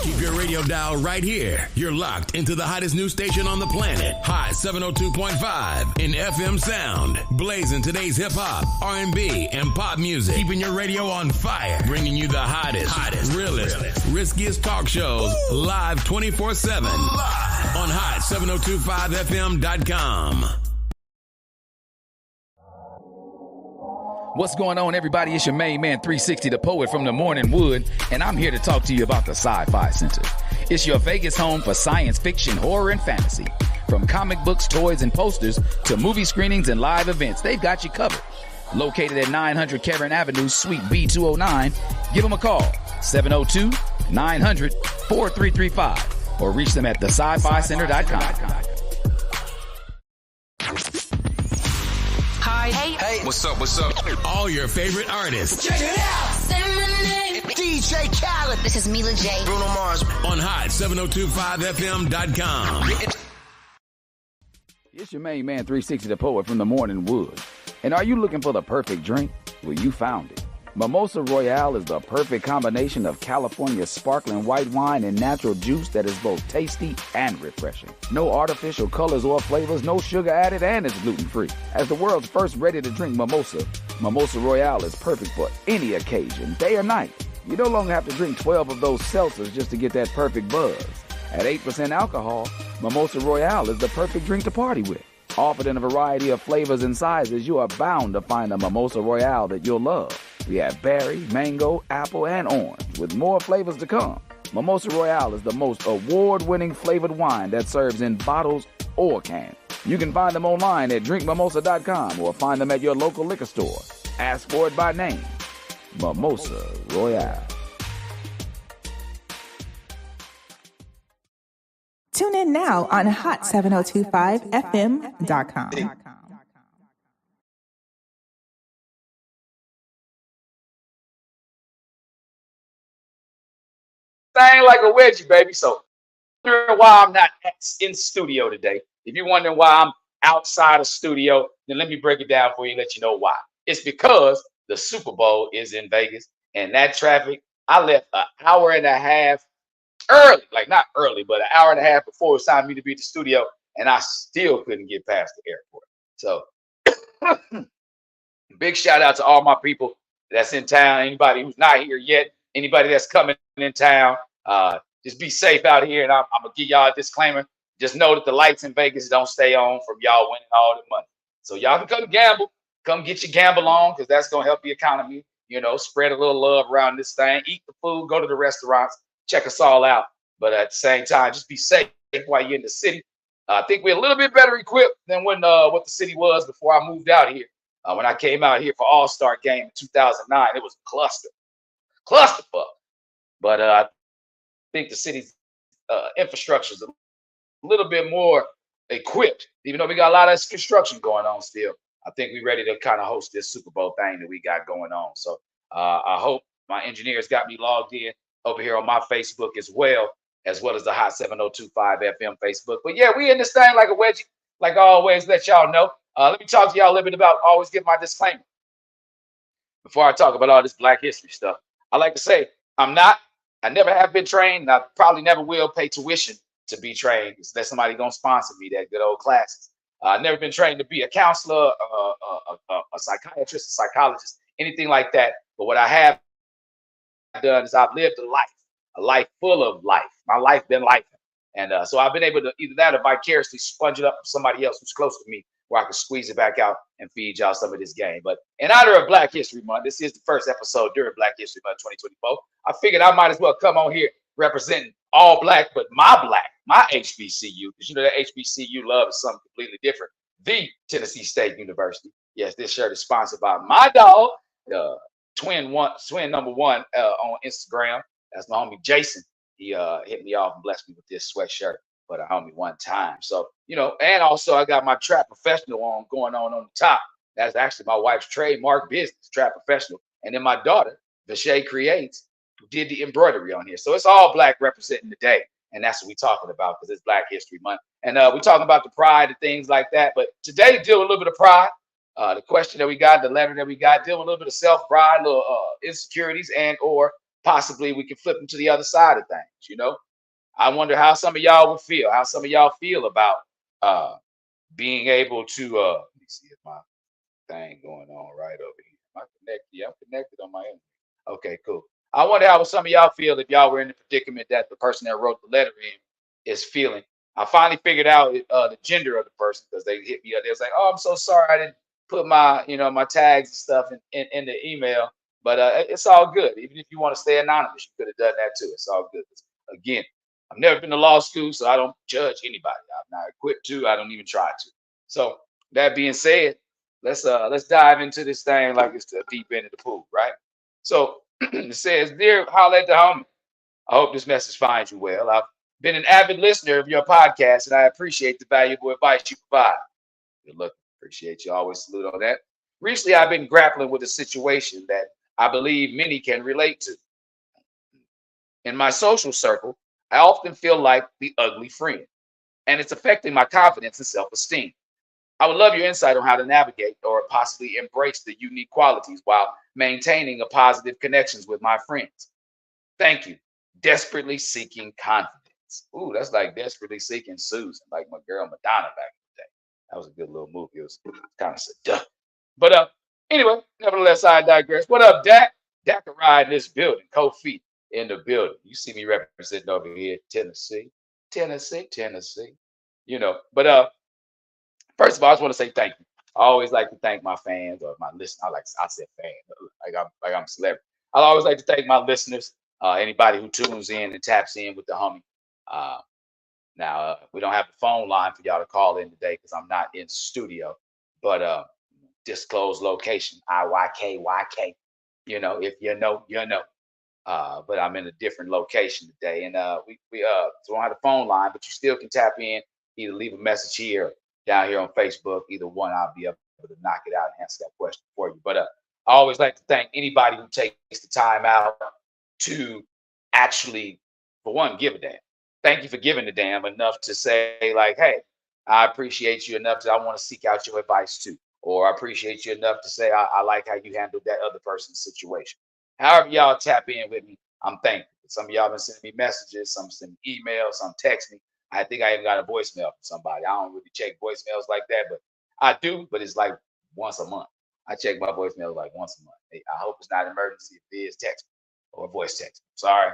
Keep your radio dial right here. You're locked into the hottest news station on the planet. Hot 702.5 in FM sound. Blazing today's hip-hop, R&B, and pop music. Keeping your radio on fire. Bringing you the hottest, realest, riskiest talk shows live 24/7 on hot7025fm.com. What's going on, everybody? It's your main man, 360, the poet from the Morning Wood, and I'm here to talk to you about the Sci-Fi Center. It's your Vegas home for science fiction, horror, and fantasy. From comic books, toys, and posters to movie screenings and live events, they've got you covered. Located at 900 Cameron Avenue, Suite B209, give them a call, 702-900-4335, or reach them at thescificenter.com. Hi. Hey. What's up? All your favorite artists. Check it out. Say my name. DJ Khaled. This is Mila J. Bruno Mars. On hot7025fm.com. It's your main man, 360, the poet from the Morning Wood. And are you looking for the perfect drink? Well, you found it. Mimosa Royale is the perfect combination of California sparkling white wine and natural juice that is both tasty and refreshing. No artificial colors or flavors, no sugar added, and it's gluten-free. As the world's first ready-to-drink mimosa, Mimosa Royale is perfect for any occasion, day or night. You no longer have to drink 12 of those seltzers just to get that perfect buzz. At 8% alcohol, Mimosa Royale is the perfect drink to party with. Offered in a variety of flavors and sizes, you are bound to find a Mimosa Royale that you'll love. We have berry, mango, apple, and orange, with more flavors to come. Mimosa Royale is the most award-winning flavored wine that serves in bottles or cans. You can find them online at drinkmimosa.com or find them at your local liquor store. Ask for it by name. Mimosa Royale. Tune in now on hot7025fm.com. Thing like a wedgie, baby. So, wondering why I'm not in studio today. If you're wondering why I'm outside of studio, then let me break it down for you and let you know why. It's because the Super Bowl is in Vegas, and that traffic, I left an hour and a half early, like not early, but an hour and a half before it was time for me to be at the studio, and I still couldn't get past the airport. So, big shout out to all my people that's in town. Anybody who's not here yet, anybody that's coming in town, just be safe out here. And I'm gonna give y'all a disclaimer. Just know that the lights in Vegas don't stay on from y'all winning all the money. So y'all can come gamble, come get your gamble on, because that's gonna help the economy. You know, spread a little love around this thing. Eat the food, go to the restaurants, check us all out. But at the same time, just be safe while you're in the city. I think we're a little bit better equipped than when what the city was before I moved out here. When I came out here for All-Star Game in 2009, it was a clusterfuck. But I think the city's infrastructure is a little bit more equipped, even though we got a lot of construction going on still. I think we're ready to kind of host this Super Bowl thing that we got going on. So I hope my engineers got me logged in over here on my Facebook as well as the Hot 7025 FM Facebook. But yeah, we in this thing like a wedgie, like I always let y'all know. Let me talk to y'all a little bit about, always give my disclaimer before I talk about all this Black history stuff. I like to say, I never have been trained, and I probably never will pay tuition to be trained. Unless somebody gonna sponsor me that good old classes. I've never been trained to be a counselor, a psychiatrist, a psychologist, anything like that. But what I have done is I've lived a life full of life. My life been life. And so I've been able to either that or vicariously sponge it up from somebody else who's close to me, where I can squeeze it back out and feed y'all some of this game. But in honor of Black History Month, this is the first episode during Black History Month 2024. I figured I might as well come on here representing all Black, but my HBCU, because you know that HBCU love is something completely different. The Tennessee State University. Yes, this shirt is sponsored by my dog, twin number one on Instagram. That's my homie Jason. He hit me off and blessed me with this sweatshirt for the homie one time. So, you know, and also I got my Trap Professional going on the top. That's actually my wife's trademark business, Trap Professional. And then my daughter, Vishay Creates, who did the embroidery on here. So it's all Black representing the day. And that's what we're talking about, because it's Black History Month. And we're talking about the pride and things like that. But today, deal with a little bit of pride. The question that we got, the letter that we got, deal with a little bit of self-pride, little insecurities and or possibly we can flip them to the other side of things. I wonder how some of y'all would feel, how some of y'all feel about uh, being able to. Let me see if my thing going on right over here. Am I connected? Yeah, I'm connected on my end. Okay, cool. I wonder how some of y'all feel if y'all were in the predicament that the person that wrote the letter in is feeling. I finally figured out the gender of the person because they hit me up. They was like, "Oh, I'm so sorry, I didn't put my tags and stuff in the email." But it's all good. Even if you want to stay anonymous, you could have done that too. It's all good. Again, I've never been to law school, so I don't judge anybody. I'm not equipped to. I don't even try to. So that being said, let's dive into this thing like it's the deep end of the pool, right? So it says, "Dear Holla at the Homie, I hope this message finds you well. I've been an avid listener of your podcast, and I appreciate the valuable advice you provide." Good luck. Appreciate you. Always salute on that. Recently, I've been grappling with a situation that I believe many can relate to. In my social circle, I often feel like the ugly friend, and it's affecting my confidence and self-esteem. I would love your insight on how to navigate or possibly embrace the unique qualities while maintaining a positive connections with my friends. Thank you. Desperately seeking confidence. Ooh, that's like desperately seeking Susan, like my girl Madonna back in the day. That was a good little movie. It was kind of seductive. But anyway, nevertheless, I digress. What up, Dak? Dak ride in this building, Kofi in the building. You see me representing over here, Tennessee, Tennessee, Tennessee. But first of all, I just want to say thank you. I always like to thank my fans or my listeners. I said fan, like I'm a celebrity. I always like to thank my listeners, anybody who tunes in and taps in with the homie. Uh, now we don't have the phone line for y'all to call in today because I'm not in studio, but disclosed location IYKYK. If you know, you know. But I'm in a different location today, and we don't have the phone line, but you still can tap in, either leave a message here, down here on Facebook. Either one, I'll be able to knock it out and answer that question for you. But I always like to thank anybody who takes the time out to actually, for one, give a damn. Thank you for giving a damn enough to say like, hey, I appreciate you enough that I want to seek out your advice too, or I appreciate you enough to say I like how you handled that other person's situation. However, y'all tap in with me, I'm thankful. Some of y'all been sending me messages, some send emails, some text me. I think I even got a voicemail from somebody. I don't really check voicemails like that, but I do, but it's like once a month. I check my voicemail like once a month. Hey, I hope it's not an emergency. If it is, text me or voice text me. Sorry,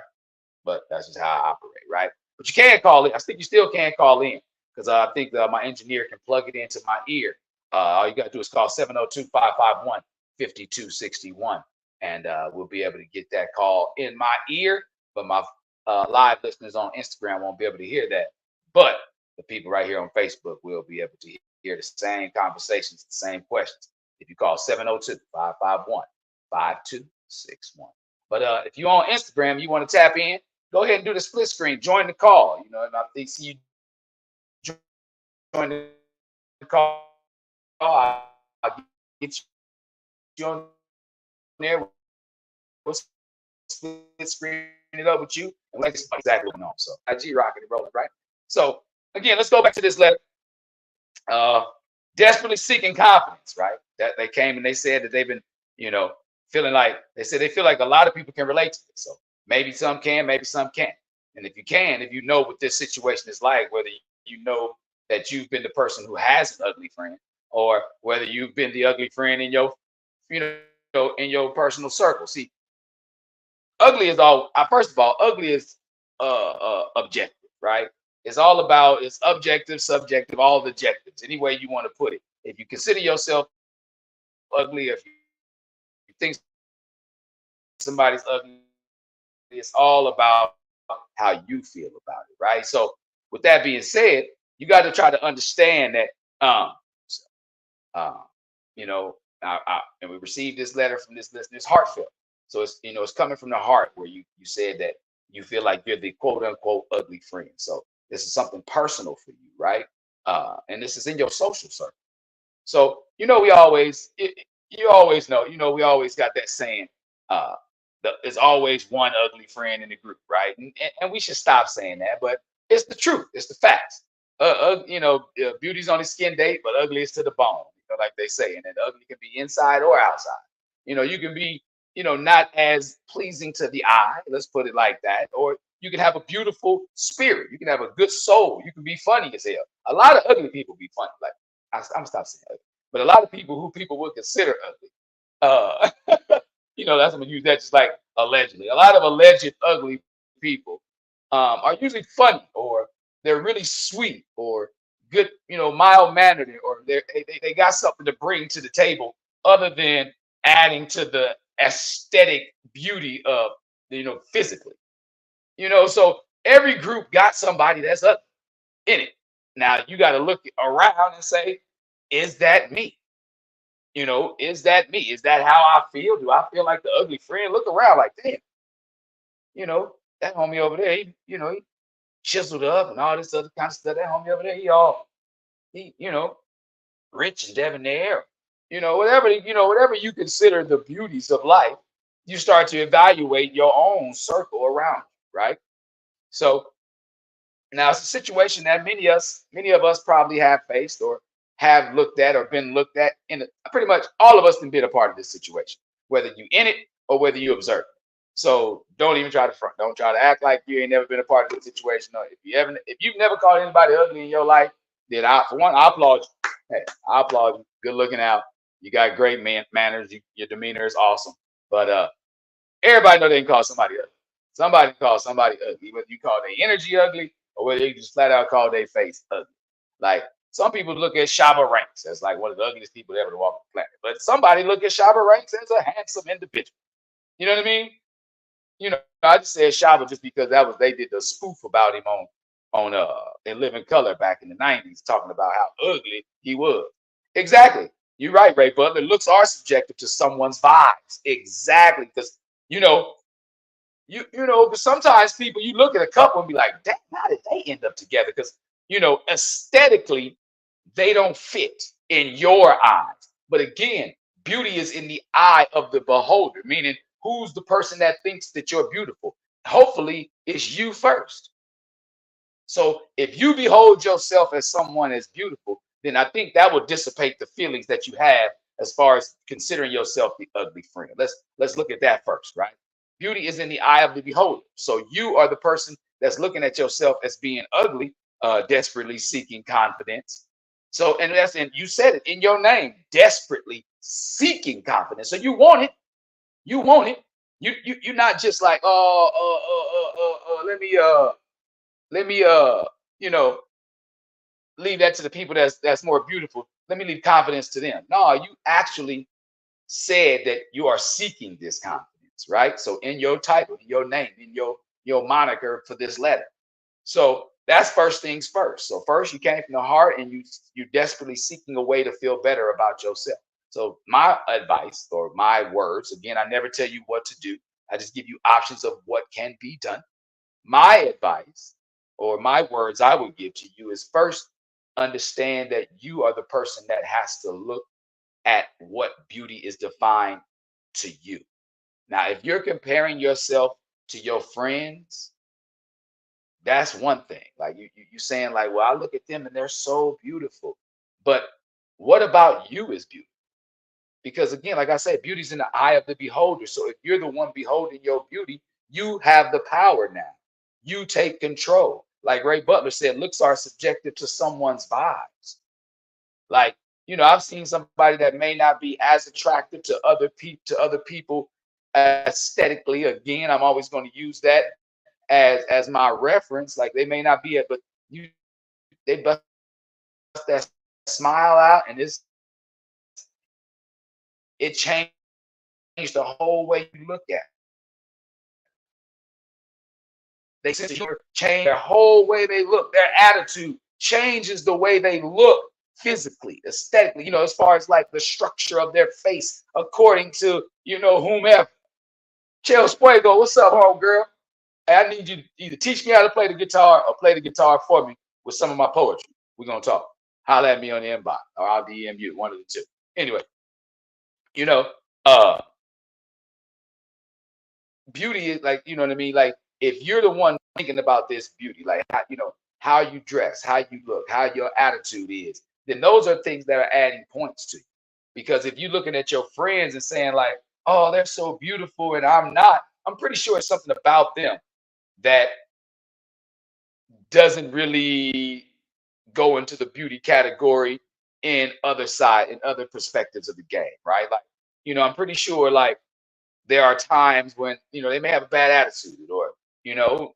but that's just how I operate, right? But you can call it. I think you still can call in because I think my engineer can plug it into my ear. All you got to do is call 702-551-5261, and we'll be able to get that call in my ear. But my live listeners on Instagram won't be able to hear that. But the people right here on Facebook will be able to hear the same conversations, the same questions. If you call 702-551-5261. But if you're on Instagram, you want to tap in, go ahead and do the split screen. Join the call. And I think see you join the call. I'll get you on there. We'll split screen it up with you and let exactly what's going on. So IG rocking and rolling, right? So again, let's go back to this letter. Desperately seeking confidence, right? That they came and they said that they've been, feeling like they said they feel like a lot of people can relate to this. So maybe some can, maybe some can't. And if you know what this situation is like, whether you know that you've been the person who has an ugly friend, or whether you've been the ugly friend in your, in your personal circle. See, ugly is all. First of all, ugly is objective, right? It's all about it's objective, subjective, all the adjectives, any way you want to put it. If you consider yourself ugly, if you think somebody's ugly, it's all about how you feel about it, right? So, with that being said, you got to try to understand that, uh, you know, and we received this letter from this listener. It's heartfelt, so it's coming from the heart, where you said that you feel like you're the quote unquote ugly friend. So this is something personal for you, right? And this is in your social circle. So we always you always know, we always got that saying, there's always one ugly friend in the group, right? And we should stop saying that, but it's the truth, it's the facts. Beauty's on the skin date, but ugly is to the bone, like they say, and ugly can be inside or outside. You can be not as pleasing to the eye. Let's put it like that. Or you can have a beautiful spirit. You can have a good soul. You can be funny as hell. A lot of ugly people be funny. Like I'm gonna stop saying ugly, but a lot of people who people would consider ugly. That's I'm gonna use that just like allegedly. A lot of alleged ugly people are usually funny, or they're really sweet, or good, mild mannered, or they got something to bring to the table other than adding to the aesthetic beauty of physically. So every group got somebody that's ugly in it. Now you got to look around and say, is that me? Is that me? Is that how I feel? Do I feel like the ugly friend? Look around like, damn, that homie over there, he chiseled up and all this other kind of stuff. That homie over there, he rich and debonair. Whatever you consider the beauties of life, you start to evaluate your own circle around you, right? So now it's a situation that many of us probably have faced, or have looked at, or been looked at pretty much all of us have been a part of this situation, whether you in it or whether you observe it. So don't even try to front. Don't try to act like you ain't never been a part of this situation. No, if you've never called anybody ugly in your life, then I applaud you. Hey, I applaud you. Good looking out. You got great manners. Your demeanor is awesome. But everybody know they can call somebody ugly. Somebody can call somebody ugly, whether you call their energy ugly or whether you just flat out call their face ugly. Like some people look at Shabba Ranks as like one of the ugliest people ever to walk the planet, but somebody look at Shabba Ranks as a handsome individual. You know what I mean? I just said Shabba just because they did the spoof about him on In Living Color back in the 90s, talking about how ugly he was. Exactly. You're right, Ray Butler. Looks are subjective to someone's vibes. Exactly. Because sometimes people, you look at a couple and be like, damn, how did they end up together? Because aesthetically, they don't fit in your eyes. But again, beauty is in the eye of the beholder, meaning who's the person that thinks that you're beautiful? Hopefully, it's you first. So if you behold yourself as someone as beautiful, then I think that will dissipate the feelings that you have as far as considering yourself the ugly friend. Let's look at that first, right? Beauty is in the eye of the beholder. So you are the person that's looking at yourself as being ugly, desperately seeking confidence. So, and you said it in your name, desperately seeking confidence. So you want it. You want it. You're not just like, let me leave that to the people that's more beautiful. Let me leave confidence to them. No, you actually said that you are seeking this confidence, right? So in your title, in your name, in your moniker for this letter. So that's first things first. So first you came from the heart and you desperately seeking a way to feel better about yourself. So my advice or my words, again, I never tell you what to do. I just give you options of what can be done. My advice or my words I would give to you is first understand that you are the person that has to look at what beauty is defined to you. Now, if you're comparing yourself to your friends, that's one thing. Like you saying like, well, I look at them and they're so beautiful. But what about you is beautiful? Because again, like I said, beauty's in the eye of the beholder. So if you're the one beholding your beauty, you have the power now. You take control. Like Ray Butler said, looks are subjective to someone's vibes. Like, I've seen somebody that may not be as attractive to other people aesthetically. Again, I'm always going to use that as my reference. Like they may not be it, but they bust that smile out, and it changed the whole way you look at it. They change their whole way they look. Their attitude changes the way they look physically, aesthetically, as far as like the structure of their face, according to, whomever. Chels Fuego, what's up, home girl? Hey, I need you to either teach me how to play the guitar or play the guitar for me with some of my poetry. We're going to talk. Holla at me on the inbox or I'll DM you, one of the two. Anyway, beauty is like, you know what I mean? Like if you're the one thinking about this beauty, like how you dress, how you look, how your attitude is, then those are things that are adding points to you. Because if you're looking at your friends and saying like, oh, they're so beautiful and I'm not. I'm pretty sure it's something about them that doesn't really go into the beauty category in other perspectives of the game, right? Like, I'm pretty sure like there are times when, they may have a bad attitude or, you know,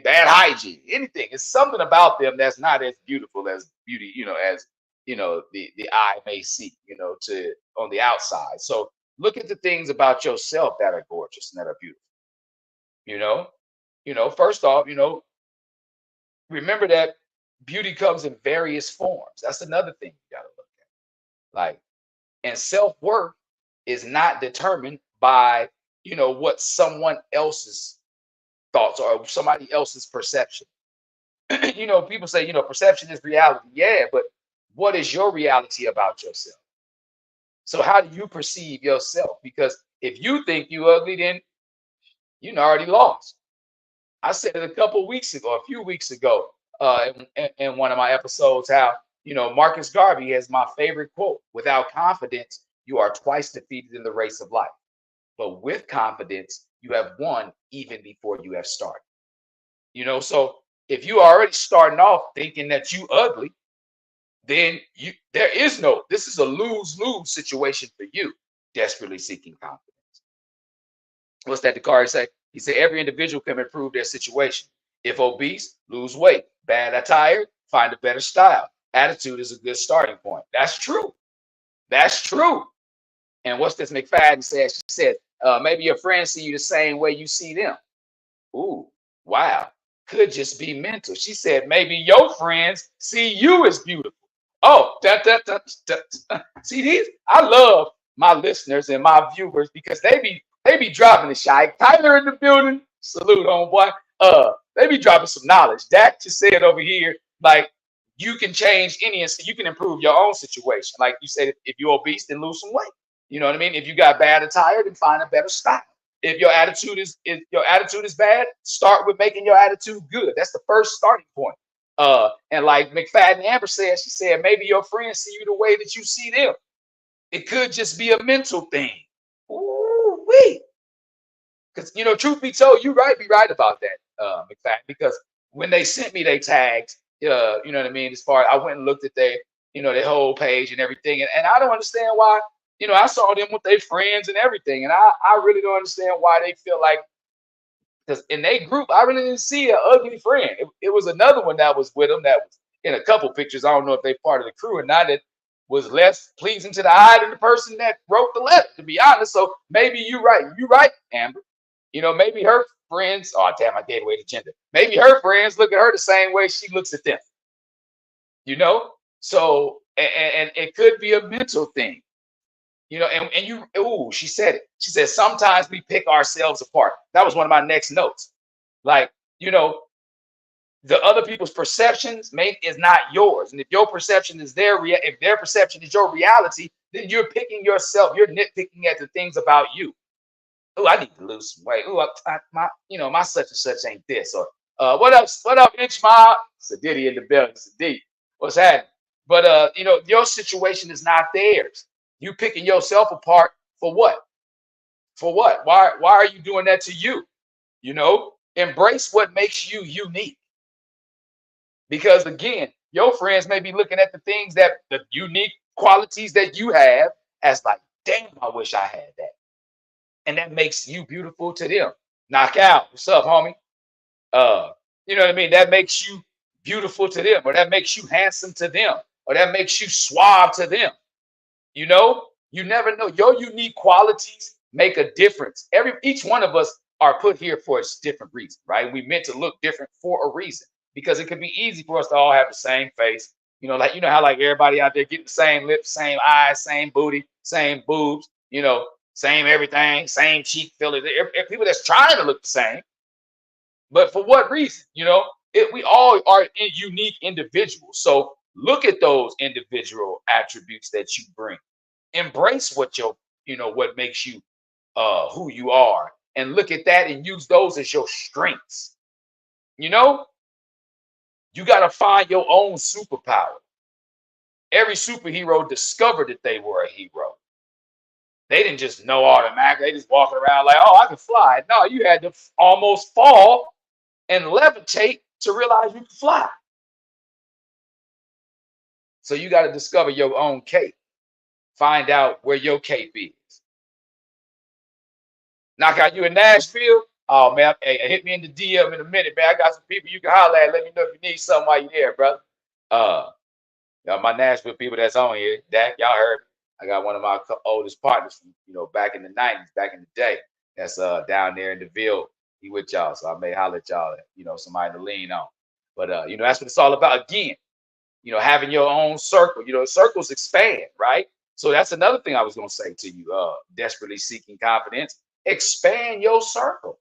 bad hygiene, anything. It's something about them that's not as beautiful as beauty, as the eye may see, to on the outside. So look at the things about yourself that are gorgeous and that are beautiful. You know, first off, remember that beauty comes in various forms. That's another thing you gotta look at. Like, and self-worth is not determined by, what someone else's thoughts or somebody else's perception. People say, perception is reality. Yeah, but what is your reality about yourself? So how do you perceive yourself? Because if you think you ugly, then you already lost. I said it a few weeks ago, in one of my episodes, how, Marcus Garvey has my favorite quote: without confidence, you are twice defeated in the race of life. But with confidence, you have won even before you have started. So if you are already starting off thinking that you ugly, then this is a lose-lose situation for you, desperately seeking confidence. What's that the card say? He said every individual can improve their situation. If obese, lose weight. Bad attire, find a better style. Attitude is a good starting point. That's true. That's true. And what's this McFadden said? She said, maybe your friends see you the same way you see them. Ooh, wow. Could just be mental. She said, maybe your friends see you as beautiful. Oh, see these? I love my listeners and my viewers because they be dropping the shy. Tyler in the building. Salute, homeboy. They be dropping some knowledge. Dak just said over here, like, you can change you can improve your own situation. Like you said, if you're obese, then lose some weight. You know what I mean? If you got bad attire, then find a better style. If your attitude is bad, start with making your attitude good. That's the first starting point. And like McFadden Amber said, she said maybe your friends see you the way that you see them. It could just be a mental thing. Ooh, wait. Because truth be told, be right about that, McFadden. Because when they sent me they tags, you know what I mean. As far as I went and looked at their whole page and everything, and I don't understand why. I saw them with their friends and everything, and I really don't understand why they feel like, because in their group, I really didn't see an ugly friend. It was another one that was with them that was in a couple pictures. I don't know if they part of the crew or not. That was less pleasing to the eye than the person that wrote the letter, to be honest. So maybe you're right. You're right, Amber. Maybe her friends, oh, damn, I gave away the gender. Maybe her friends look at her the same way she looks at them. So, and it could be a mental thing. She said it. She said, sometimes we pick ourselves apart. That was one of my next notes. Like, the other people's perceptions is not yours. And if your perception is if their perception is your reality, then you're picking yourself. You're nitpicking at the things about you. Oh, I need to lose some weight. Oh, my such and such ain't this. Or what up? What up, Inch Mob? Sadiddy in the building. Sadiddy. What's happening? But your situation is not theirs. You picking yourself apart for what? For what? Why are you doing that to you? Embrace what makes you unique. Because again, your friends may be looking at the unique qualities that you have as like, damn, I wish I had that. And that makes you beautiful to them. Knock out. What's up, homie? You know what I mean? That makes you beautiful to them, or that makes you handsome to them, or that makes you suave to them. You never know. Your unique qualities make a difference. Each one of us are put here for a different reason, right? We meant to look different for a reason, because it could be easy for us to all have the same face. Like how like everybody out there getting the same lips, same eyes, same booty, same boobs, same everything, same cheek filler. People that's trying to look the same, but for what reason? We all are unique individuals. So look at those individual attributes that you bring. Embrace what makes you who you are, and look at that and use those as your strengths. You got to find your own superpower. Every superhero discovered that they were a hero. They didn't just know automatically. They just walking around like, oh, I can fly. No, you had to almost fall and levitate to realize you can fly. So you got to discover your own cape. Find out where your cape is. Knock out you in Nashville. Oh man, hey, hit me in the DM in a minute, man. I got some people you can holler at. Let me know if you need something while you're there, brother. My Nashville people that's on here, Dak, y'all heard me. I got one of my oldest partners from, back in the 90s, back in the day. That's down there in the Ville. He with y'all. So I may holler at y'all, somebody to lean on. But that's what it's all about. Again, having your own circle. Circles expand, right? So that's another thing I was gonna say to you. Desperately seeking confidence. Expand your circle.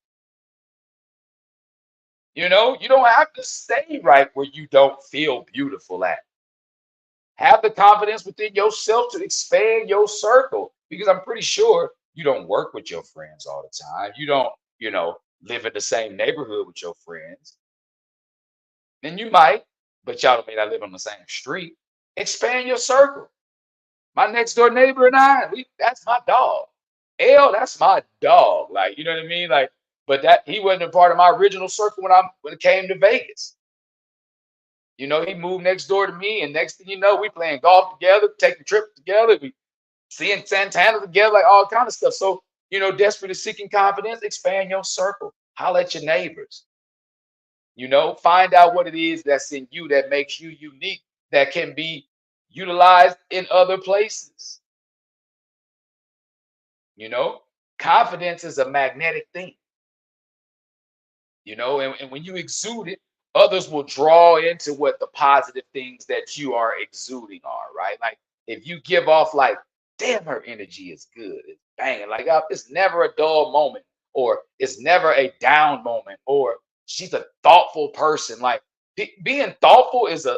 You don't have to stay right where you don't feel beautiful at. Have the confidence within yourself to expand your circle, because I'm pretty sure you don't work with your friends all the time. You don't, live in the same neighborhood with your friends. And you might, but y'all may not live on the same street. Expand your circle. My next door neighbor and that's my dog. That's my dog. Like, you know what I mean? Like, but that he wasn't a part of my original circle when it came to Vegas. He moved next door to me, and next thing you know, we playing golf together, taking trips together, we seeing Santana together, like all kind of stuff. So, desperately seeking confidence, expand your circle. Holler at your neighbors. Find out what it is that's in you that makes you unique, that can be utilized in other places. Confidence is a magnetic thing. And when you exude it, others will draw into what the positive things that you are exuding are, right? Like if you give off like, damn, her energy is good, it's banging, like it's never a dull moment, or it's never a down moment, or she's a thoughtful person. Like being thoughtful is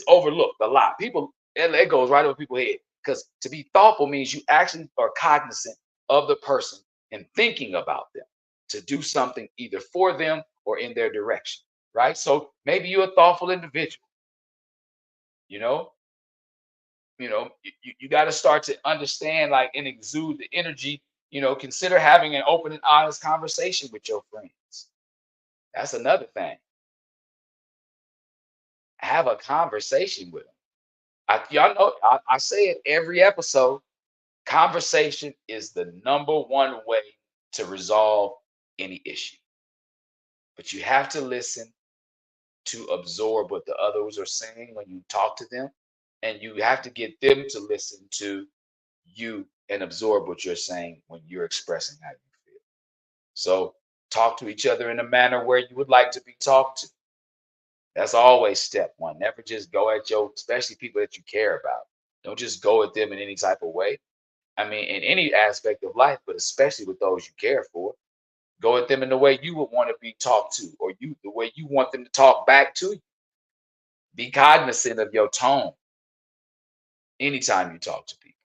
overlooked a lot. People, it goes right over people's head, because to be thoughtful means you actually are cognizant of the person and thinking about them to do something either for them or in their direction, right? So maybe you're a thoughtful individual. You got to start to understand, like, and exude the energy. Consider having an open and honest conversation with your friends. That's another thing. Have a conversation with them. Y'all know I say it every episode. Conversation is the number one way to resolve any issue. But you have to listen to absorb what the others are saying when you talk to them. And you have to get them to listen to you and absorb what you're saying when you're expressing how you feel. So talk to each other in a manner where you would like to be talked to. That's always step one. Never just go at especially people that you care about. Don't just go at them in any type of way. I mean, in any aspect of life, but especially with those you care for. Go at them in the way you would want to be talked to, or the way you want them to talk back to you. Be cognizant of your tone anytime you talk to people,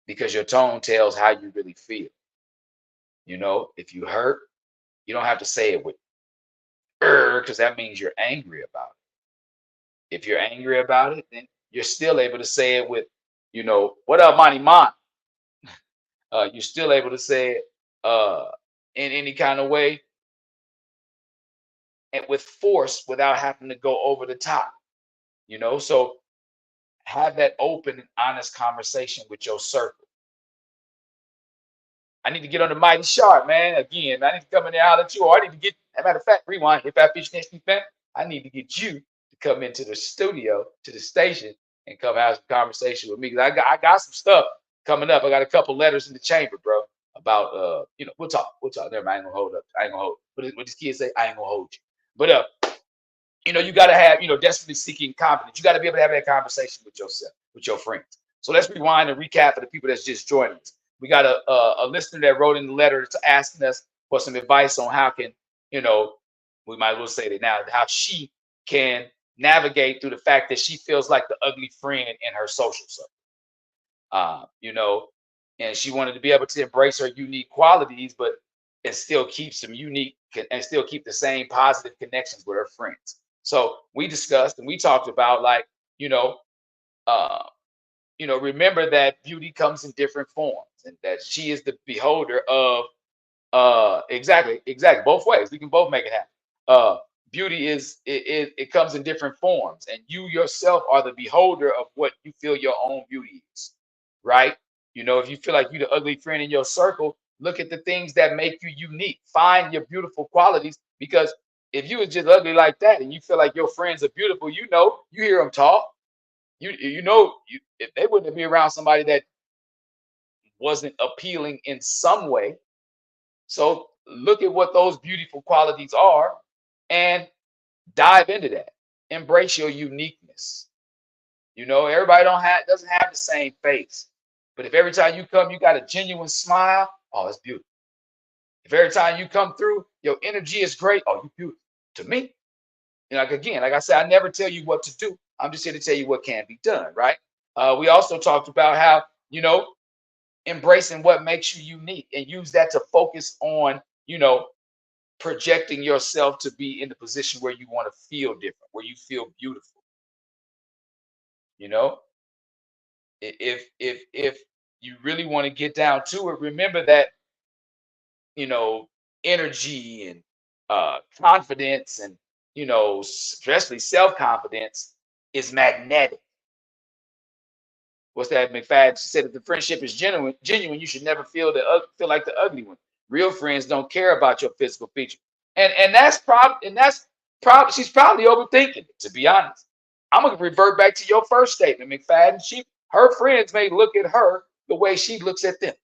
because your tone tells how you really feel. If you hurt, you don't have to say it with because that means you're angry about it. If you're angry about it, then you're still able to say it with, what up, Monty Mont? You're still able to say it in any kind of way and with force without having to go over the top. So have that open and honest conversation with your circle. I need to get on the Mighty Sharp, man. Again, I need to come in there out at you, or I need to get, as a matter of fact, rewind, if I fish next event, I need to get you to come into the studio, to the station, and come have some conversation with me. I got some stuff coming up. I got a couple letters in the chamber, bro, about we'll talk. Never mind, I ain't gonna hold up. I ain't gonna hold. What these kids say, I ain't gonna hold you. But you gotta have, desperately seeking confidence. You gotta be able to have that conversation with yourself, with your friends. So let's rewind and recap for the people that's just joining us. We got a listener that wrote in the letter to asking us for some advice on how can, we might as well say that now, how she can navigate through the fact that she feels like the ugly friend in her social circle. And she wanted to be able to embrace her unique qualities, but and still keep the same positive connections with her friends. So we discussed and we talked about, like, remember that beauty comes in different forms. and that she is the beholder of exactly both ways. We can both make it happen. Beauty it comes in different forms, and you yourself are the beholder of what you feel your own beauty is, right? You know, if you feel like you're the ugly friend in your circle, look at the things that make you unique. Find your beautiful qualities, because if you was just ugly like that and you feel like your friends are beautiful, you know, you hear them talk. If they wouldn't be around somebody that wasn't appealing in some way. So look at what those beautiful qualities are and dive into that. Embrace your uniqueness. You know, everybody doesn't have the same face. But if every time you come, you got a genuine smile, oh, it's beautiful. If every time you come through, your energy is great, oh, you beautiful. To me, you know, like I said, I never tell you what to do. I'm just here to tell you what can be done, right? We also talked about how, you know, embracing what makes you unique and use that to focus on, you know, projecting yourself to be in the position where you want to feel different, where you feel beautiful. You know, if you really want to get down to it, remember that, you know, energy and confidence and, you know, especially self-confidence is magnetic. What's that? McFadden said, if the friendship is genuine, you should never feel like the ugly one. Real friends don't care about your physical feature, and that's probably she's probably overthinking it. To be honest, I'm gonna revert back to your first statement, McFadden. Her friends may look at her the way she looks at them.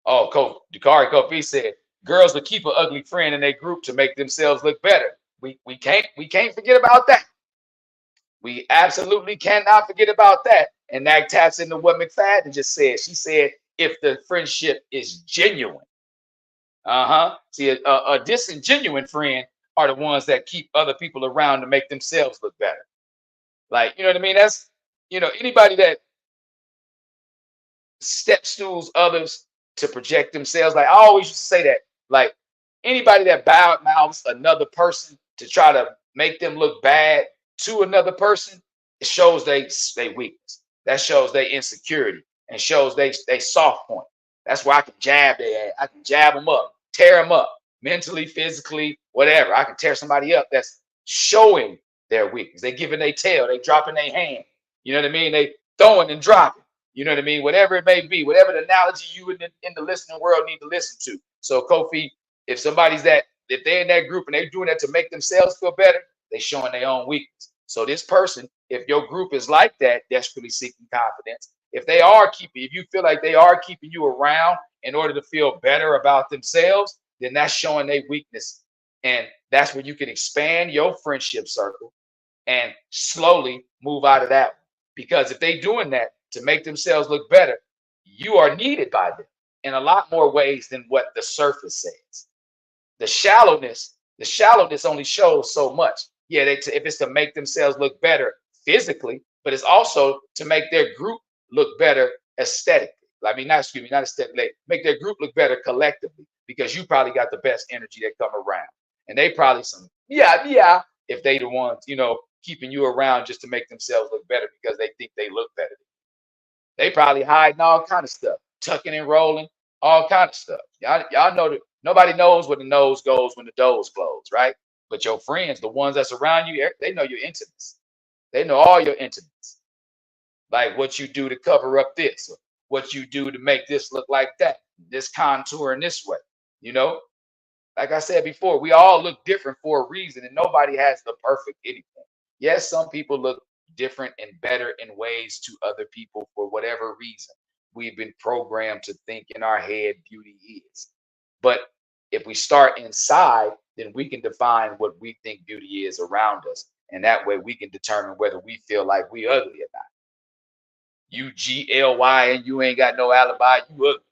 Oh, Dakari Kofi said, girls will keep an ugly friend in their group to make themselves look better. We can't forget about that. We absolutely cannot forget about that. And that taps into what McFadden just said. She said, if the friendship is genuine. See, a disingenuine friend are the ones that keep other people around to make themselves look better. Like, you know what I mean? That's, you know, anybody that step stools others to project themselves. Like I always used to say that. Like anybody that bow mouths another person to try to make them look bad to another person, it shows they weakness. That shows they insecurity and shows they soft point. That's where I can jab their ass. I can jab them up, tear them up, mentally, physically, whatever. I can tear somebody up that's showing their weakness. They giving their tail, they dropping their hand. You know what I mean? They throwing and dropping. You know what I mean? Whatever it may be, whatever the analogy you in the listening world need to listen to. So Kofi, if they're in that group and they're doing that to make themselves feel better, they're showing their own weakness. So this person, if your group is like that, desperately seeking confidence, if you feel like they are keeping you around in order to feel better about themselves, then that's showing their weakness. And that's where you can expand your friendship circle and slowly move out of that one. Because if they're doing that to make themselves look better, you are needed by them in a lot more ways than what the surface says. The shallowness only shows so much. Yeah, if it's to make themselves look better physically, but it's also to make their group look better aesthetically. I mean, not aesthetically, make their group look better collectively, because you probably got the best energy that come around. And they probably yeah, if they the ones, you know, keeping you around just to make themselves look better because they think they look better. They probably hiding all kind of stuff, tucking and rolling, all kind of stuff. Y'all know that nobody knows where the nose goes when the doors close, right? But your friends, the ones that's around you, they know your intimates. They know all your intimates, like what you do to cover up this, or what you do to make this look like that, this contour in this way. You know, like I said before, we all look different for a reason, and nobody has the perfect anything. Yes, some people look different and better in ways to other people for whatever reason. We've been programmed to think in our head beauty is. But if we start inside, then we can define what we think beauty is around us. And that way we can determine whether we feel like we ugly or not. You GLY and you ain't got no alibi, you ugly.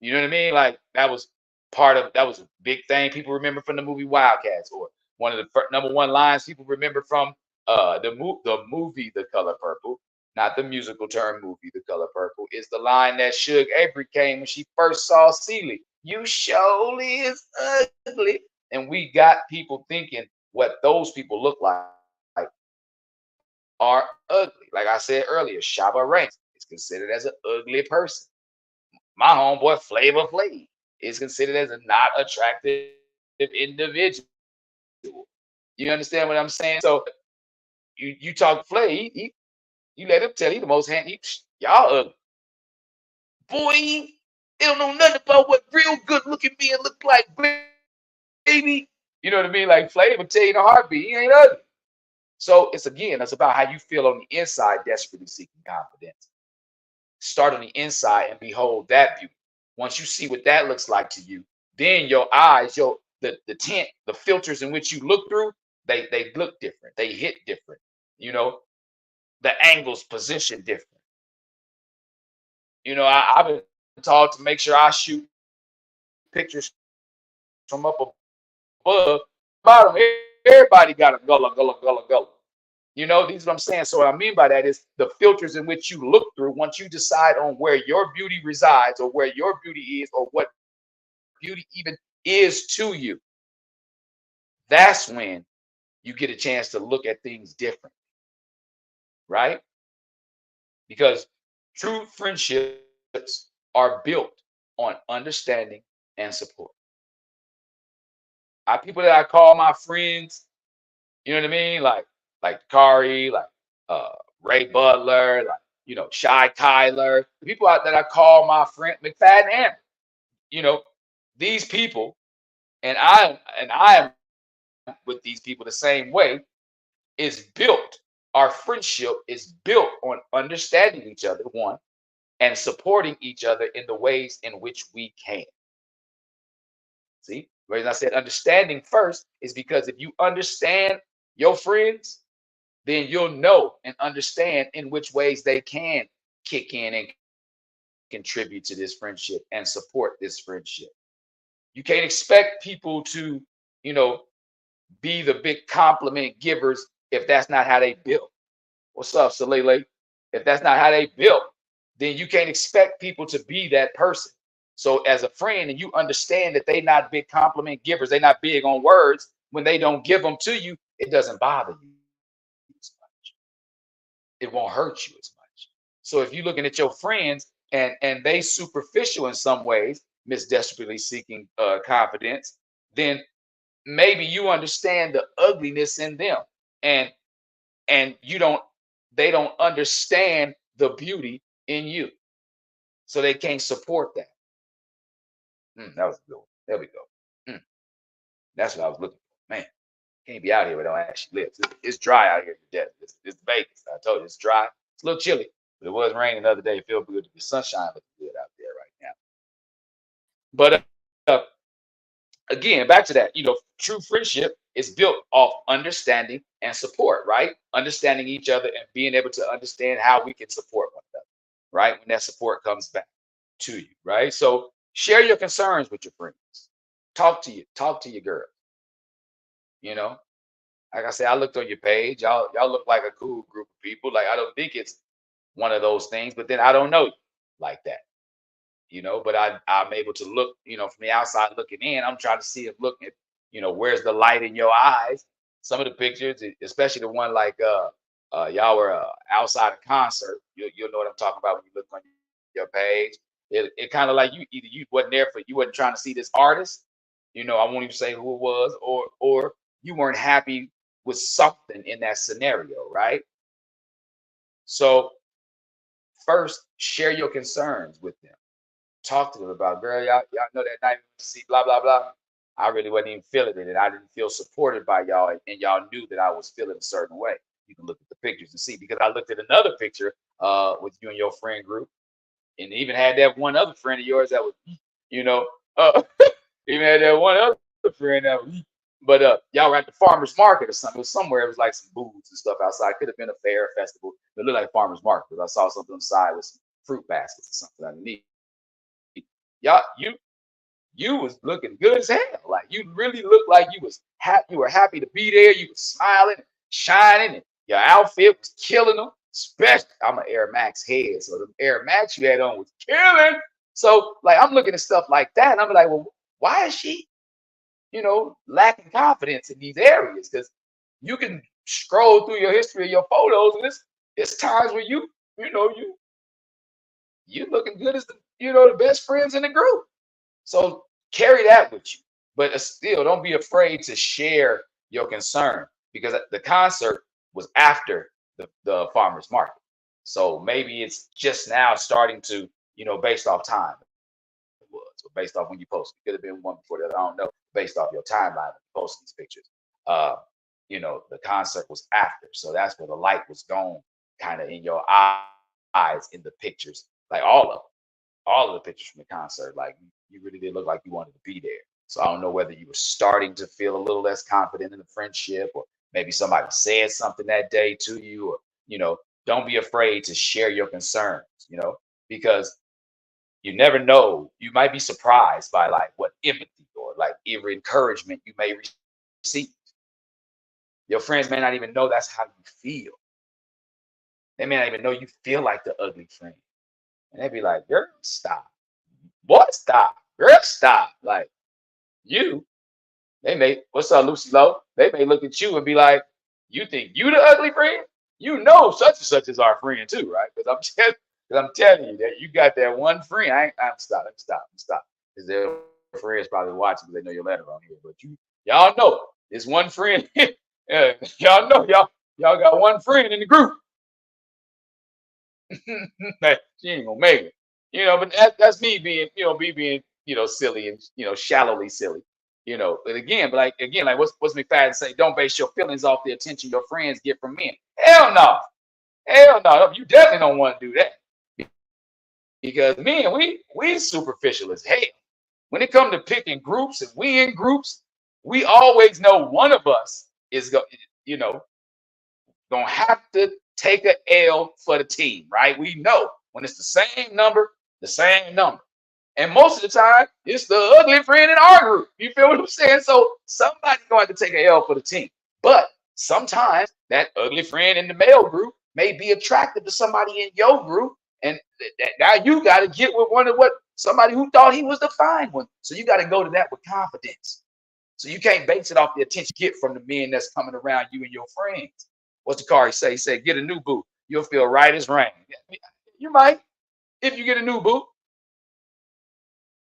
You know what I mean? Like that was a big thing people remember from the movie Wildcats, or one of the number one lines people remember from the movie The Color Purple, not the musical term movie The Color Purple, is the line that Suge Avery came when she first saw Celie. You surely is ugly. And we got people thinking what those people look like are ugly. Like I said earlier, Shabba Ranks is considered as an ugly person. My homeboy Flavor Flav is considered as a not attractive individual. You understand what I'm saying? So you talk Flav, you let him tell he the most y'all ugly. Boy, they don't know nothing about what real good looking men look like, baby. You know what I mean? Like Flav will tell you in a heartbeat, he ain't ugly. So it's about how you feel on the inside, desperately seeking confidence. Start on the inside and behold that beauty. Once you see what that looks like to you, then your eyes, the tint, the filters in which you look through, they look different. They hit different. You know, the angles position different. You know, I've been taught to make sure I shoot pictures from up above, bottom. Everybody got a gullah. You know, these are what I'm saying. So what I mean by that is the filters in which you look through. Once you decide on where your beauty resides or where your beauty is or what beauty even is to you, that's when you get a chance to look at things different, right? Because true friendships are built on understanding and support. People that I call my friends, you know what I mean? Like Kari, like Ray Butler, like Shy Tyler, the people that I call my friend McFadden Hammer. You know, these people, and I am with these people the same way, is built. Our friendship is built on understanding each other, one, and supporting each other in the ways in which we can. See, the reason I said understanding first is because if you understand your friends, then you'll know and understand in which ways they can kick in and contribute to this friendship and support this friendship. You can't expect people to, be the big compliment givers if that's not how they built. What's up, Salele? If that's not how they built, then you can't expect people to be that person. So as a friend, and you understand that they're not big compliment givers, they're not big on words. When they don't give them to you, it doesn't bother you as much. It won't hurt you as much. So if you're looking at your friends and they superficial in some ways, Miss Desperately Seeking Confidence, then maybe you understand the ugliness in them, and they don't understand the beauty in you, so they can't support that. That was a good one. There we go. That's what I was looking for. Man, can't be out here where it don't actually live. It's dry out here in the desert. It's Vegas. I told you it's dry. It's a little chilly, but it was raining the other day. It feels good. The sunshine looking good out there right now. But again, back to that, true friendship is built off understanding and support, right? Understanding each other and being able to understand how we can support one another, right? When that support comes back to you, right? So share your concerns with your friends. Talk to your girl. Like I said, I looked on your page. Y'all look like a cool group of people. Like I don't think it's one of those things, but then I don't know you like that. But I'm able to look, from the outside looking in. I'm trying to see if looking, where's the light in your eyes. Some of the pictures, especially the one like y'all were outside a concert, you'll know what I'm talking about when you look on your page. It kind of like you wasn't there you wasn't trying to see this artist. I won't even say who it was, or you weren't happy with something in that scenario, right? So first, share your concerns with them. Talk to them about, girl, y'all know that night we see blah blah blah. I really wasn't even feeling it, and I didn't feel supported by y'all, and y'all knew that I was feeling a certain way. You can look at the pictures and see, because I looked at another picture with you and your friend group, and even had that one other friend of yours that was, even had that one other friend that was, but y'all were at the farmer's market or something. It was somewhere. It was like some booths and stuff outside. Could have been a fair, festival. It looked like farmer's market, because I saw something on the side with some fruit baskets or something underneath. Y'all, you was looking good as hell. Like you really looked like you was happy. You were happy to be there. You was smiling, and shining, and your outfit was killing them. Especially, I'm an Air Max head, so the Air Max you had on was killing. So like I'm looking at stuff like that, and I'm like, well, why is she, lacking confidence in these areas? Because you can scroll through your history of your photos, and it's times where you looking good as the best friends in the group. So carry that with you, but still don't be afraid to share your concern, because the concert was after the farmers market. So maybe it's just now starting to, based off time, it was, or based off when you posted. It could have been one before that. I don't know. Based off your timeline when you post these pictures. The concert was after. So that's where the light was gone kind of in your eyes in the pictures. Like all of the pictures from the concert, like you really did look like you wanted to be there. So I don't know whether you were starting to feel a little less confident in the friendship, or maybe somebody said something that day to you, or don't be afraid to share your concerns, because you never know. You might be surprised by like what empathy or like even encouragement you may receive. Your friends may not even know that's how you feel. They may not even know you feel like the ugly friend. And they'd be like, girl, stop. Boy, stop. Girl, stop. Like, what's up, Lucy Lowe? They may look at you and be like, you think you the ugly friend? You know such and such is our friend too, right? Because I'm telling you that you got that one friend. I'm stop. Because their friends probably watching because they know your letter on here. But y'all know this one friend. Y'all know y'all got one friend in the group. She ain't gonna make it, but that's me being, silly and shallowly silly, But again, like what's McFadden say? Don't base your feelings off the attention your friends get from men. Hell no, you definitely don't want to do that, because men, we superficial as hell. When it comes to picking groups and we in groups, we always know one of us is gonna have to take a L for the team, right? We know when it's the same number. And most of the time, it's the ugly friend in our group. You feel what I'm saying? So somebody's going to take an L for the team. But sometimes that ugly friend in the male group may be attracted to somebody in your group. And now you got to get with somebody who thought he was the fine one. So you got to go to that with confidence. So you can't base it off the attention you get from the men that's coming around you and your friends. What's the car say? He said, get a new boo. You'll feel right as rain. You might, if you get a new boo.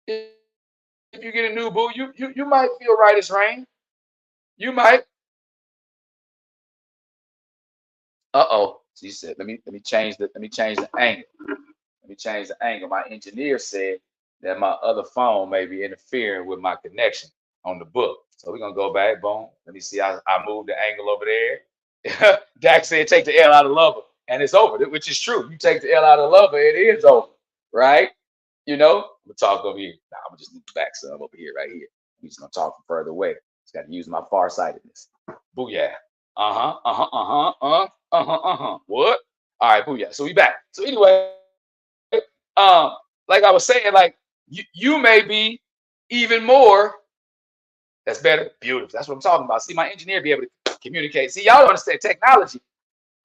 If you get a new boo, you might feel right as rain. You might. Uh-oh. She said, let me change the angle. Let me change the angle. My engineer said that my other phone may be interfering with my connection on the book. So we're gonna go back. Boom. Let me see. I moved the angle over there. Dak said, take the L out of lover, and it's over, which is true. You take the L out of lover, it is over, right? I'm gonna talk over here. Nah, I'm gonna just move back some over here, right here. I'm just gonna talk from further away. Just gotta use my farsightedness. Booyah. What? All right, booyah. So we back. So anyway, like I was saying, like you may be even more. That's better. Beautiful. That's what I'm talking about. See, my engineer be able to communicate. See, y'all don't understand technology.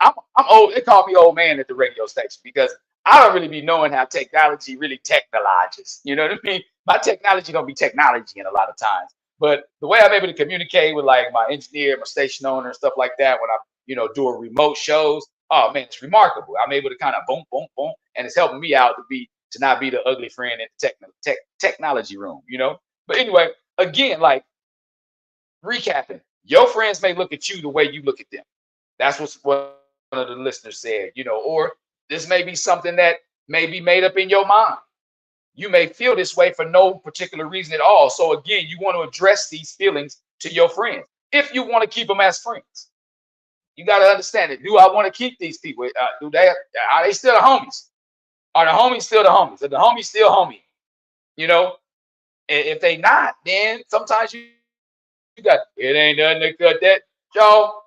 I'm old. They call me old man at the radio station because I don't really be knowing how technology really technologies. You know what I mean? My technology don't be technology in a lot of times. But the way I'm able to communicate with like my engineer, my station owner, and stuff like that when I'm doing remote shows, oh man, it's remarkable. I'm able to kind of boom, boom, boom, and it's helping me out to not be the ugly friend in the technology room. But anyway, again, like recapping, your friends may look at you the way you look at them. That's what one of the listeners said, or this may be something that may be made up in your mind. You may feel this way for no particular reason at all. So again, you want to address these feelings to your friends if you want to keep them as friends. You got to understand it. Do I want to keep these people? Are they still the homies? Are the homies still the homies? Are the homies still homie? If they not, then sometimes you got it ain't nothing to cut that, y'all.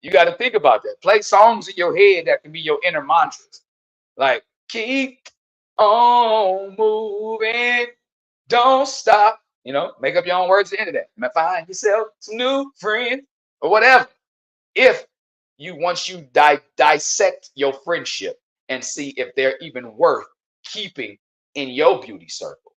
You got to think about that. Play songs in your head that can be your inner mantras. Like, keep on moving, don't stop. Make up your own words at the end of that. You might find yourself some new friends or whatever. Once you dissect your friendship and see if they're even worth keeping in your beauty circle.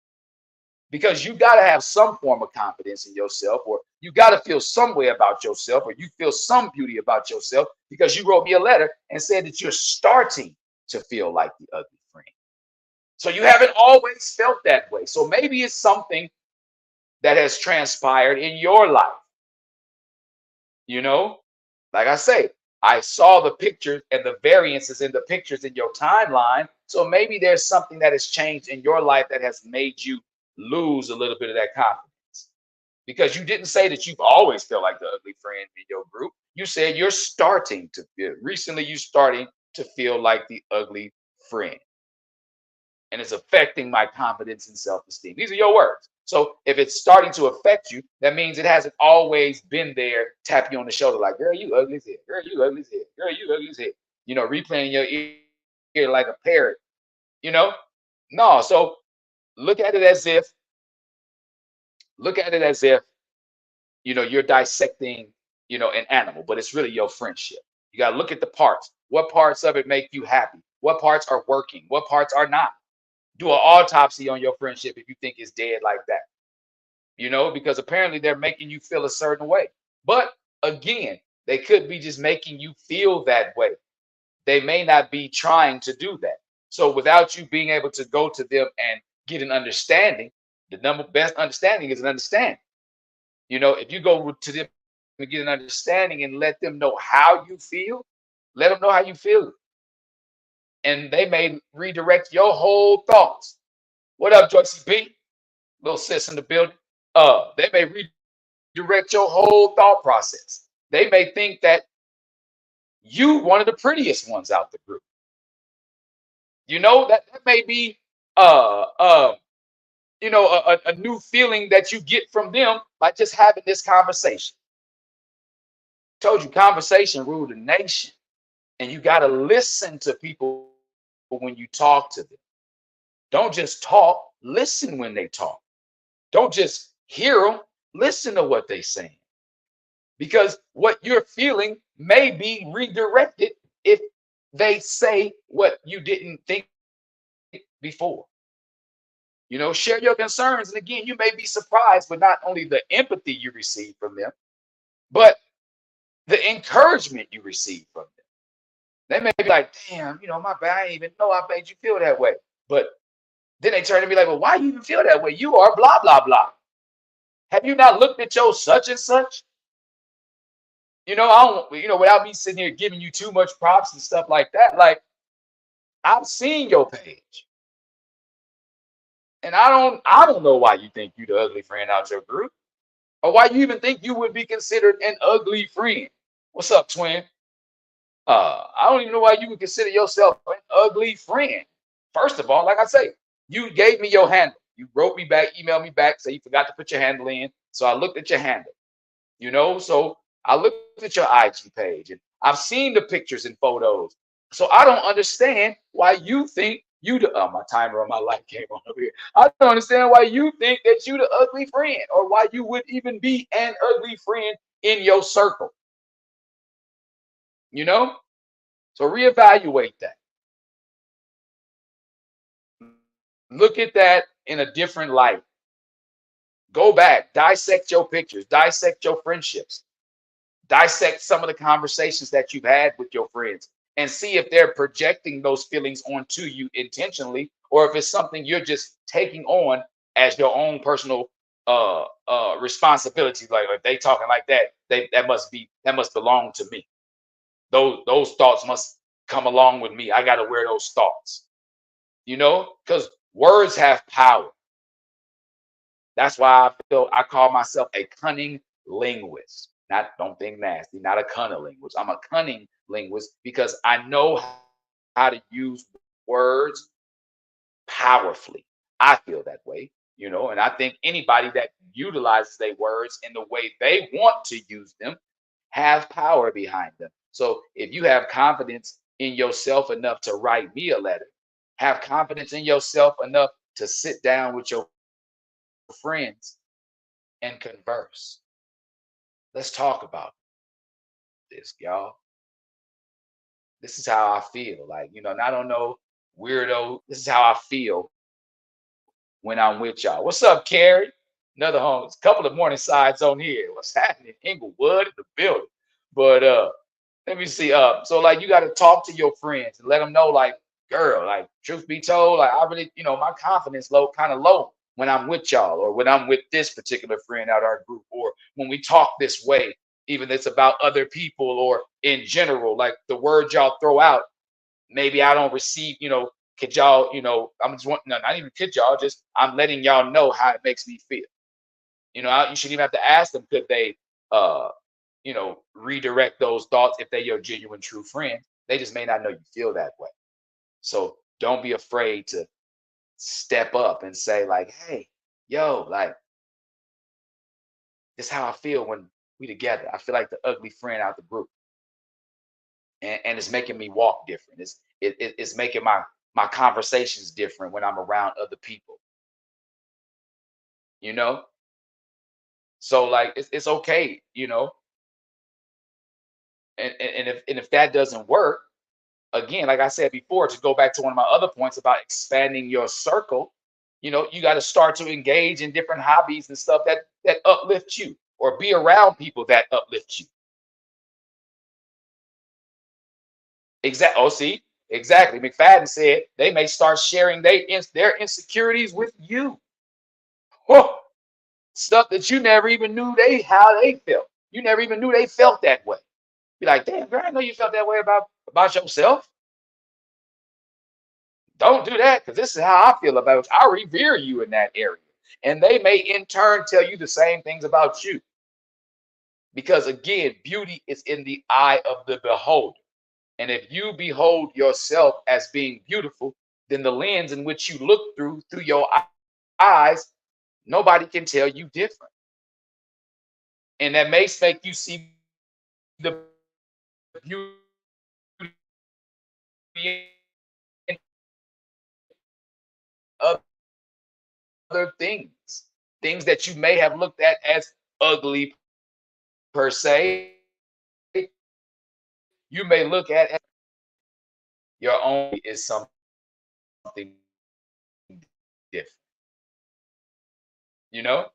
Because you got to have some form of confidence in yourself, or You got to feel some way about yourself, or you feel some beauty about yourself because you wrote me a letter and said that you're starting to feel like the ugly friend. So you haven't always felt that way. So maybe it's something that has transpired in your life. You know, like I say, I saw the pictures and the variances in the pictures in your timeline. So maybe there's something that has changed in your life that has made you lose a little bit of that confidence. Because you didn't say that you've always felt like the ugly friend in your group. You said you're starting to feel, recently you're starting to feel like the ugly friend. And it's affecting my confidence and self-esteem. These are your words. So if it's starting to affect you, that means it hasn't always been there, tap you on the shoulder like, girl, you ugly as hell. Girl, you ugly as hell. Girl, you ugly as hell. You know, replaying your ear like a parrot, you know? No, so look at it as if, look at it as if, you know, you're dissecting, you know, an animal, but it's really your friendship. You got to look at the parts. What parts of it make you happy? What parts are working? What parts are not? Do an autopsy on your friendship if you think it's dead like that. You know, because apparently they're making you feel a certain way. But again, they could be just making you feel that way. They may not be trying to do that. So without you being able to go to them and get an understanding, the number best understanding is an understanding. You know, if you go to them and get an understanding and let them know how you feel, let them know how you feel. And they may redirect your whole thoughts. What up, Joyce B? Little sis in the building. They may redirect your whole thought process. They may think that you one of the prettiest ones out the group. You know, that may be uh uh you know a new feeling that you get from them by just having this conversation. Told you conversation ruled the nation. And you got to listen to people when you talk to them. Don't just talk, listen when they talk. Don't just hear them, listen to what they're saying. Because what you're feeling may be redirected if they say what you didn't think before. You know, share your concerns. And again, you may be surprised with not only the empathy you receive from them, but the encouragement you receive from them. They may be like, damn, you know, my bad. I didn't even know I made you feel that way. But then they turn to me like, well, why you even feel that way? You are blah, blah, blah. Have you not looked at your such and such? You know, I don't, you know, without me sitting here giving you too much props and stuff like that. Like, I've seen your page. And I don't know why you think you the ugly friend out your group. Or why you even think you would be considered an ugly friend. What's up, twin? I don't even know why you would consider yourself an ugly friend. First of all, like I say, you gave me your handle. You wrote me back, emailed me back, say you forgot to put your handle in. So I looked at your handle, you know. So I looked at your IG page and I've seen the pictures and photos. So I don't understand why you think you the my timer on my light came on over here. I don't understand why you think that you the ugly friend or why you would even be an ugly friend in your circle. You know? So reevaluate that. Look at that in a different light. Go back, dissect your pictures, dissect your friendships, dissect some of the conversations that you've had with your friends, and see if they're projecting those feelings onto you intentionally, or if it's something you're just taking on as your own personal responsibility. Like if they talking like that, that must belong to me. Those thoughts must come along with me. I got to wear those thoughts, you know, because words have power. That's why I call myself a cunning linguist. Not don't think nasty, not a cunning linguist. I'm a cunning linguist because I know how to use words powerfully. I feel that way, you know, and I think anybody that utilizes their words in the way they want to use them have power behind them. So if you have confidence in yourself enough to write me a letter, have confidence in yourself enough to sit down with your friends and converse. Let's talk about this, y'all. This is how I feel. Like, you know, and I don't know, weirdo. This is how I feel when I'm with y'all. What's up, Carrie? Another home, a couple of morning sides on here. What's happening? Inglewood in the building. But let me see. So like you got to talk to your friends and let them know, like, girl, like truth be told, like I really, my confidence low, kind of low when I'm with y'all, or when I'm with this particular friend out our group, or when we talk this way, even if it's about other people or in general, like the words y'all throw out, maybe I don't receive, could y'all, I'm just wanting, no, not even kid y'all, just I'm letting y'all know how it makes me feel. You shouldn't even have to ask them, could they, uh, redirect those thoughts if they're your genuine true friend. They just may not know you feel that way. So don't be afraid to step up and say, like, hey, yo, like, this is how I feel when we together. I feel like the ugly friend out the group. And it's making me walk different. It's making my conversations different when I'm around other people, you know? So like it's okay, and if that doesn't work, again, like I said before, to go back to one of my other points about expanding your circle, you got to start to engage in different hobbies and stuff that uplift you, or be around people that uplift you. Exactly. Oh, see, exactly. McFadden said they may start sharing their insecurities with you. Whoa, stuff that you never even knew how they felt. You never even knew they felt that way. Be like, damn, girl, I know you felt that way about yourself. Don't do that, because this is how I feel about you. I revere you in that area. And they may in turn tell you the same things about you. Because again, beauty is in the eye of the beholder. And if you behold yourself as being beautiful, then the lens in which you look through your eyes, nobody can tell you different. And that may make you see the beauty in other things that you may have looked at as ugly per se. You may look at your own is something different. You know,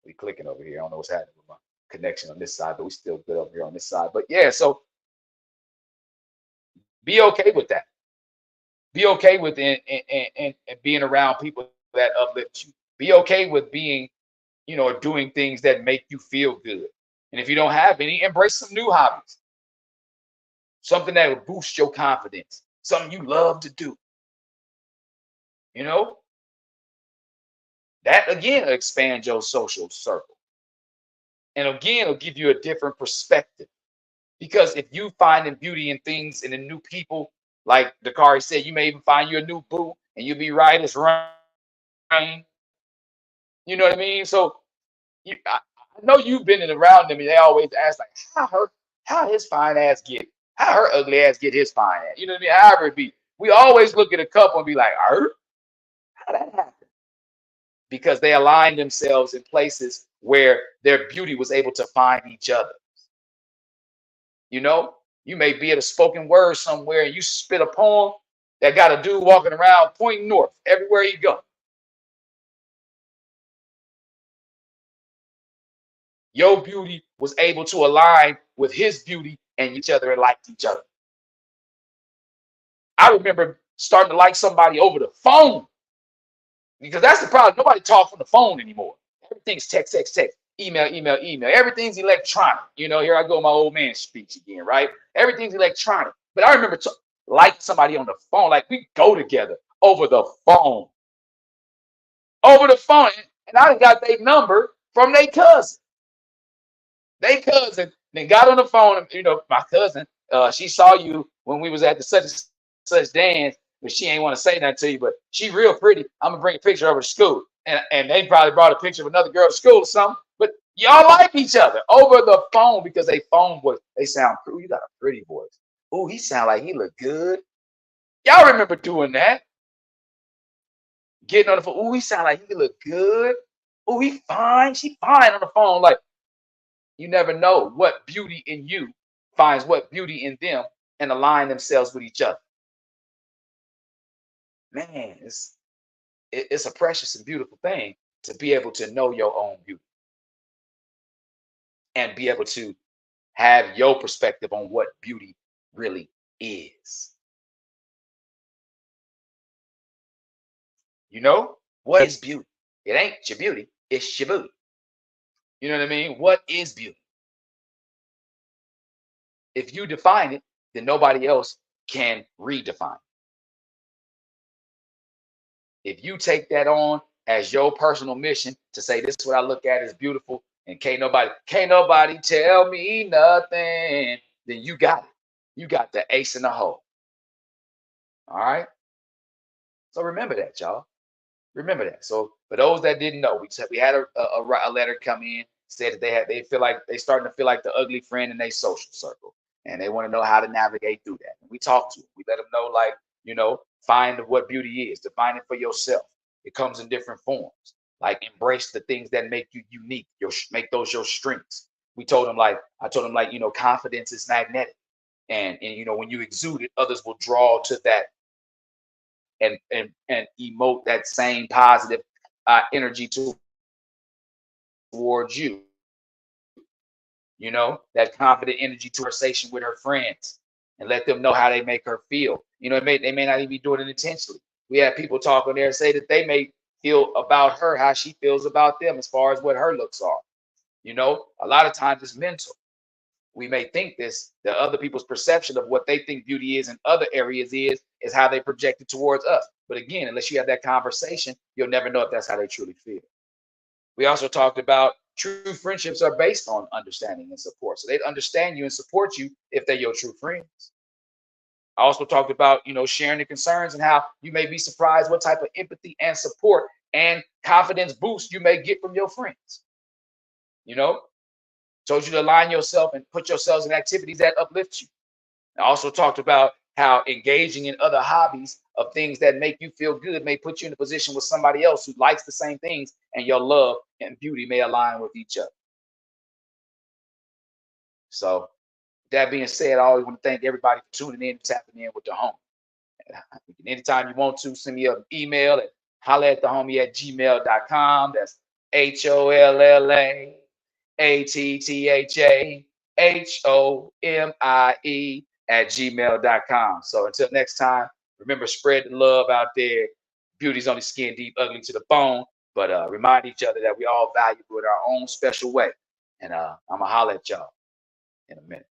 we clicking over here. I don't know what's happening with my connection on this side, but we still good over here on this side. But yeah, so be okay with that. Be okay with and being around people that uplift you. Be okay with being, doing things that make you feel good. And if you don't have any, embrace some new hobbies. Something that will boost your confidence. Something you love to do. You know, that again expands your social circle. And again, it'll give you a different perspective. Because if you finding beauty in things and in new people, like Dakari said, you may even find you a new boo and you'll be right as rain. You know what I mean? So I know you've been in around them, and they always ask, like, how his fine ass get, how her ugly ass get his fine ass. You know what I mean? However it be. We always look at a couple and be like, how that happen? Because they aligned themselves in places where their beauty was able to find each other. You may be at a spoken word somewhere and you spit a poem that got a dude walking around pointing north everywhere you go. Your beauty was able to align with his beauty and each other and liked each other. I remember starting to like somebody over the phone, because that's the problem. Nobody talks on the phone anymore. Everything's text, text, text, email, email, email. Everything's electronic. Here I go, my old man speech again, right? Everything's electronic. But I remember liking somebody on the phone, like we go together over the phone. Over the phone. And I got their number from their cousin. They cousin then got on the phone, and my cousin, she saw you when we was at the such and such dance, but she ain't want to say nothing to you, but she real pretty. I'm gonna bring a picture of her to school. And they probably brought a picture of another girl to school or something, but y'all like each other over the phone because they phone voice. They sound cool. You got a pretty voice. Oh, he sound like he look good. Y'all remember doing that? Getting on the phone. Oh, he sound like he look good. Oh, he fine. She fine on the phone. Like, you never know what beauty in you finds what beauty in them and align themselves with each other. Man, it's a precious and beautiful thing. to be able to know your own beauty and be able to have your perspective on what beauty really is. You know, what is beauty? It ain't your beauty, it's your booty. You know what I mean? What is beauty? If you define it, then nobody else can redefine it. If you take that on as your personal mission to say, this is what I look at as beautiful, and can't nobody tell me nothing, then you got it. You got the ace in the hole. All right. So remember that, y'all. Remember that. So for those that didn't know, we had a letter come in, said that they feel like they starting to feel like the ugly friend in their social circle, and they want to know how to navigate through that. And we talk to them. We let them know, like, find what beauty is. Define it for yourself. It comes in different forms. Like, embrace the things that make you unique. Make those your strengths. I told them like confidence is magnetic, and when you exude it, others will draw to that and emote that same positive energy towards you. That confident energy to conversation with her friends and let them know how they make her feel. They may not even be doing it intentionally. We have people talk on there and say that they may feel about her how she feels about them as far as what her looks are. A lot of times it's mental. We may think the other people's perception of what they think beauty is in other areas is how they project it towards us. But again, unless you have that conversation, you'll never know if that's how they truly feel. We also talked about true friendships are based on understanding and support. So they'd understand you and support you if they're your true friends. I also talked about, sharing the concerns and how you may be surprised what type of empathy and support and confidence boost you may get from your friends. Told you to align yourself and put yourselves in activities that uplift you. I also talked about how engaging in other hobbies of things that make you feel good may put you in a position with somebody else who likes the same things, and your love and beauty may align with each other. So, that being said, I always want to thank everybody for tuning in and tapping in with the homie. Anytime you want to, send me an email at hollaatthehomie@gmail.com. That's HOLLAATTHAHOMIE@gmail.com. So until next time, remember, spread the love out there. Beauty's only skin deep, ugly to the bone. But remind each other that we all valuable in our own special way. And I'm going to holler at y'all in a minute.